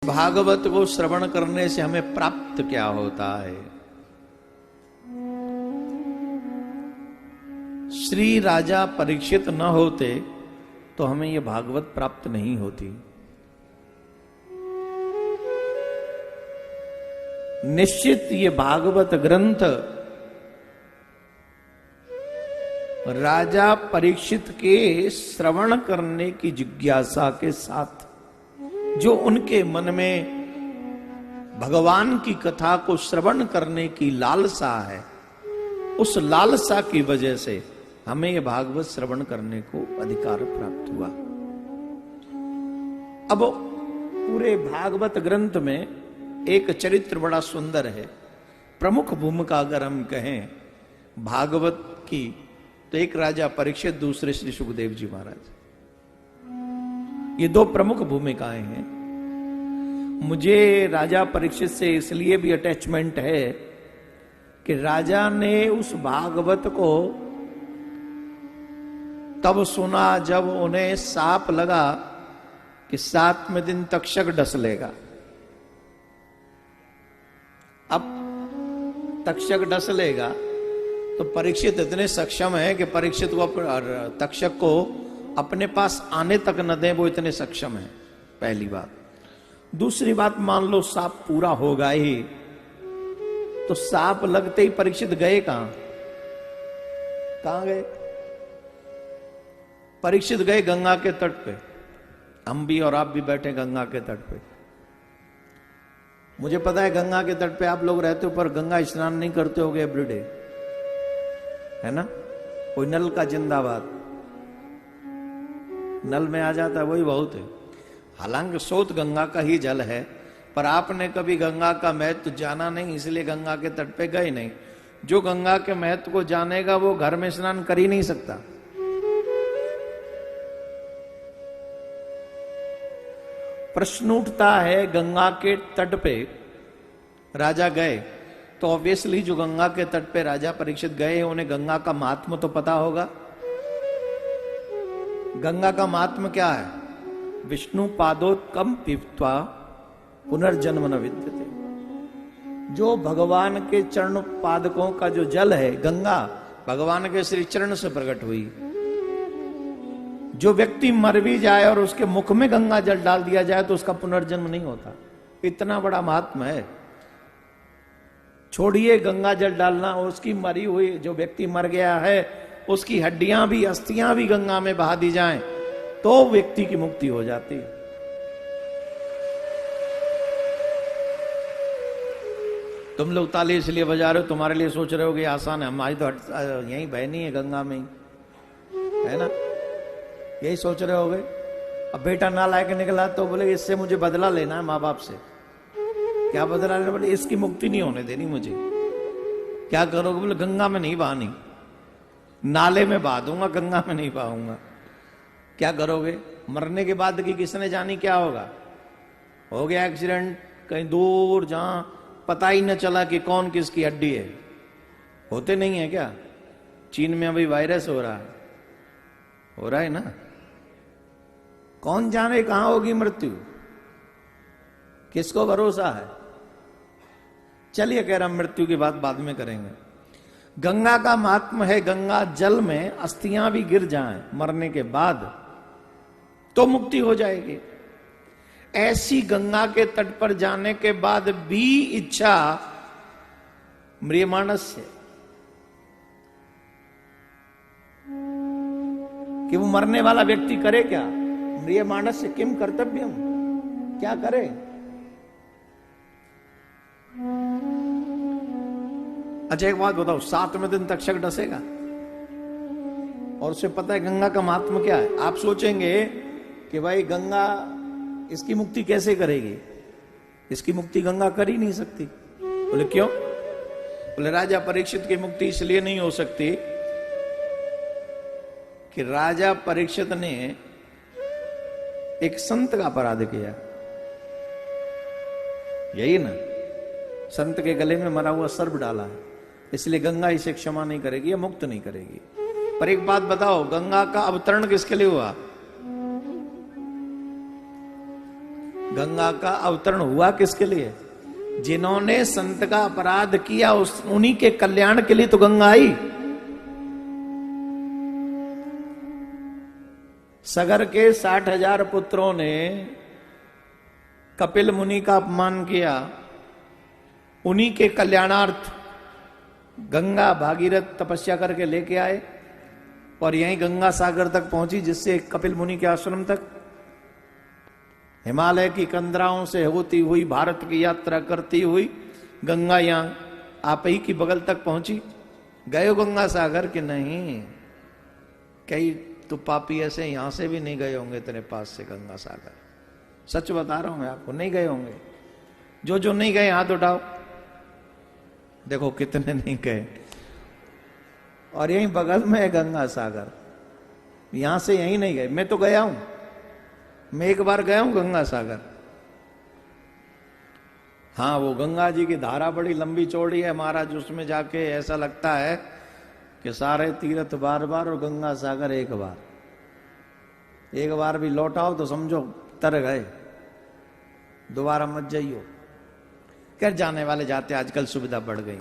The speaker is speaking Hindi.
भागवत को श्रवण करने से हमें प्राप्त क्या होता है। श्री राजा परीक्षित न होते तो हमें यह भागवत प्राप्त नहीं होती। निश्चित ये भागवत ग्रंथ राजा परीक्षित के श्रवण करने की जिज्ञासा के साथ, जो उनके मन में भगवान की कथा को श्रवण करने की लालसा है, उस लालसा की वजह से हमें यह भागवत श्रवण करने को अधिकार प्राप्त हुआ। अब पूरे भागवत ग्रंथ में एक चरित्र बड़ा सुंदर है। प्रमुख भूमिका अगर हम कहें भागवत की, तो एक राजा परीक्षित, दूसरे श्री सुखदेव जी महाराज। ये दो प्रमुख भूमिकाएं हैं। मुझे राजा परीक्षित से इसलिए भी अटैचमेंट है कि राजा ने उस भागवत को तब सुना जब उन्हें साप लगा कि 7वें दिन तक्षक डस लेगा। अब तक्षक डस लेगा तो परीक्षित इतने सक्षम है कि परीक्षित को तक्षक को अपने पास आने तक न दे, वो इतने सक्षम है। पहली बात। दूसरी बात, मान लो सांप पूरा होगा ही, तो सांप लगते ही परीक्षित गए कहां? कहां गए? परीक्षित गए गंगा के तट पे। हम भी और आप भी बैठे गंगा के तट पे। मुझे पता है गंगा के तट पे आप लोग रहते हो, पर गंगा स्नान नहीं करते होगे एवरीडे, है ना? कोई नल का जिंदाबाद, नल में आ जाता है वही बहुत है। हालांकि स्रोत गंगा का ही जल है, पर आपने कभी गंगा का महत्व जाना नहीं, इसलिए गंगा के तट पे गए नहीं। जो गंगा के महत्व को जानेगा वो घर में स्नान कर ही नहीं सकता। प्रश्न उठता है, गंगा के तट पे राजा गए तो ऑब्वियसली जो गंगा के तट पे राजा परीक्षित गए, उन्हें गंगा का महात्म तो पता होगा। गंगा का महात्म क्या है? विष्णु पादोत्कम पीत्वा पुनर्जन्म न विद्यते। जो भगवान के चरण पादकों का जो जल है, गंगा भगवान के श्री चरण से प्रकट हुई। जो व्यक्ति मर भी जाए और उसके मुख में गंगा जल डाल दिया जाए तो उसका पुनर्जन्म नहीं होता। इतना बड़ा महात्मा है। छोड़िए गंगा जल डालना, और उसकी मरी हुई, जो व्यक्ति मर गया है उसकी हड्डियां भी, अस्थियां भी गंगा में बहा दी जाएं तो व्यक्ति की मुक्ति हो जाती है। तुम लोग ताली इसलिए बजा रहे हो, तुम्हारे लिए सोच रहे हो कि आसान है। हमारी तो यही बहनी है गंगा में ही, है ना? यही सोच रहे होगे। अब बेटा नालायक निकला तो बोले इससे मुझे बदला लेना है माँ बाप से। क्या बदला लेना? बोले इसकी मुक्ति नहीं होने देनी मुझे। क्या करोगे? बोले गंगा में नहीं बहानी, नाले में बहा दूंगा, गंगा में नहीं बहाऊंगा। क्या करोगे? मरने के बाद की किसने जानी क्या होगा? हो गया एक्सीडेंट कहीं दूर, जहां पता ही न चला कि कौन किसकी हड्डी है। होते नहीं है क्या? चीन में अभी वायरस हो रहा है ना? कौन जाने कहां होगी मृत्यु, किसको भरोसा है? चलिए कह रहा मृत्यु की बात बाद में करेंगे। गंगा का महात्म है, गंगा जल में अस्थियां भी गिर जाएं मरने के बाद तो मुक्ति हो जाएगी। ऐसी गंगा के तट पर जाने के बाद भी इच्छा म्रियमाणस से कि वो मरने वाला व्यक्ति करे क्या? म्रियमाणस से किम कर्तव्यम, क्या करे? अच्छा एक बात बताओ, 7वें दिन तक्षक डसेगा और उसे पता है गंगा का महात्मा क्या है। आप सोचेंगे कि भाई गंगा इसकी मुक्ति कैसे करेगी? इसकी मुक्ति गंगा कर ही नहीं सकती। बोले क्यों? बोले राजा परीक्षित की मुक्ति इसलिए नहीं हो सकती कि राजा परीक्षित ने एक संत का अपराध किया। यही ना, संत के गले में मरा हुआ सर्प डाला है, इसलिए गंगा इसे क्षमा नहीं करेगी या मुक्त नहीं करेगी। पर एक बात बताओ, गंगा का अवतरण किसके लिए हुआ? गंगा का अवतरण हुआ किसके लिए? जिन्होंने संत का अपराध किया उन्हीं के कल्याण के लिए तो गंगा आई। सगर के 60,000 पुत्रों ने कपिल मुनि का अपमान किया, उन्हीं के कल्याणार्थ गंगा भागीरथ तपस्या करके लेके आए और यहीं गंगा सागर तक पहुंची, जिससे कपिल मुनि के आश्रम तक हिमालय की कंदराओं से होती हुई भारत की यात्रा करती हुई गंगा यहां आप ही की बगल तक पहुंची। गए हो गंगा सागर कि नहीं? कई तो पापी ऐसे यहां से भी नहीं गए होंगे तेरे पास से गंगा सागर। सच बता रहा हूं मैं आपको, नहीं गए होंगे। जो जो नहीं गए हाथ उठाओ, देखो कितने नहीं गए। और यहीं बगल में है गंगा सागर, यहां से यहीं नहीं गए। मैं तो गया हूं, मैं एक बार गया हूं गंगा सागर। हाँ, वो गंगा जी की धारा बड़ी लंबी चौड़ी है महाराज, उसमें जाके ऐसा लगता है कि सारे तीर्थ बार बार और गंगा सागर एक बार। एक बार भी लौटाओ तो समझो तर गए, दोबारा मत जाइयो। खैर जाने वाले जाते, आजकल सुविधा बढ़ गई।